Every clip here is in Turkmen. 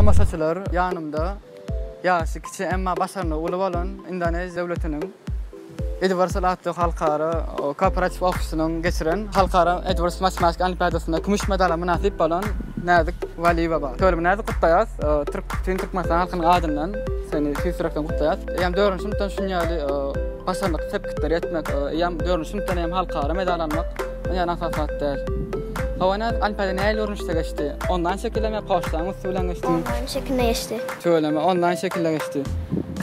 tamaşaçylar ýanymda ýaşy kiçi emma başarly uly bolan Indoneziýa döwletiniň Edward Salatly halkara kooperatif ofisynyň geçiren halkara Edward Matematik Olimpiadasyna kümüş medala münasip bolan Näzik Valiyeva bar. Töle Näzik gutdaýas, Türkmenistan halkynyň adyndan seni süýsürekden gutdaýas. Ýam 4-nji synpdan şunýaly başarlyk tepkitler etmek, ýam 4-nji synpdan hem halkara medal almak ýa-ni asasat däl. Hawana Olimpiada näle urunuşda geçdi? Ondan şekilleme paşlaňyz bilen geçdi. Ondan şekilde geçti. Söyleme, ondan şekilde geçdi.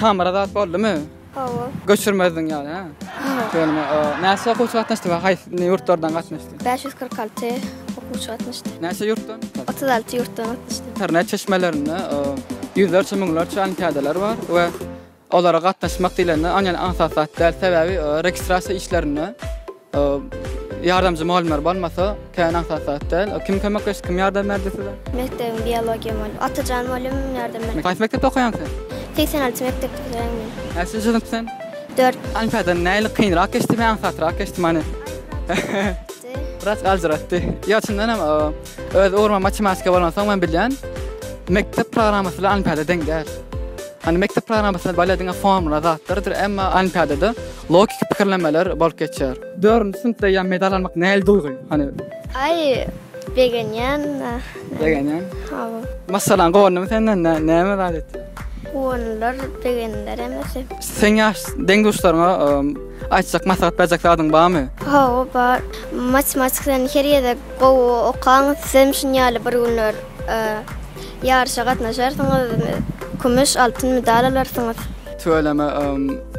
Kamerada boldymy? Hawa. Göçürmedin ýaly, ha? Söyleme, näse okuwçy gatnaşdy we haýsy ýurtlardan gatnaşdy? 546 okuwçy gatnaşdy. Näse ýurtdan? 36 ýurtdan gatnaşdy. İnternet çeşmelerinde yüzlerce miňlerce olimpiadalar var we olara gatnaşmak diýilende aňyň asasat däl sebäbi registrasiýa işlerini yardımcı muallimler bolmasa kän asasat däl. Kim kömekleşdi, kim ýardam berdi size? Mektebin biologiýa muallimi, Atajan muallim ýardam berdi. Kaç mektepde okuýansyň? 86 mektepde okuýan. Näçe sınıfsın? 4. Olimpiada näle kynrak geçdi, men satrak geçdi many. Biraz aljaratdy. Ýaçyndan hem öz orma matematika bolansaň men bilýän mektep programmasy bilen olimpiada deň däl. Hani mektep programmasynda bilýän formula zatlardyr, emma olimpiadada logik pikirlemeler bolup geçer. 4-nji synpda ýa medal almak näle duýgy? Hani Ay, begenýän. degenýän. Hawa. Masalan, gowunum senden näme zat etdi? Onlar begenler emesi. Sen ýaş deň dostlaryňa aýtsak maslahat berjek zadyň barmy? Hawa bar. Matematikden her ýerde gowy okaň, sen şunýaly bir günler ýarşa gatnaşarsyňyz, kümüş altyn medal alarsyňyz. Söyleme,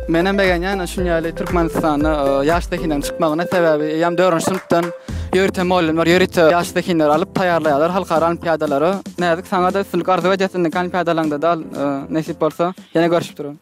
menen begenýän şunýaly Türkmenistanyň ýaşdakynyň çykmagyna sebäbi ýam 4-nji synpdan ýörite muallimler, ýörite ýaşdakylar alyp taýýarlaýarlar halkara olimpiadalary. Näzik saňa da üstünlik arzu edýärsiň olimpiadalaryňda da nasip bolsa ýene görüşip durun.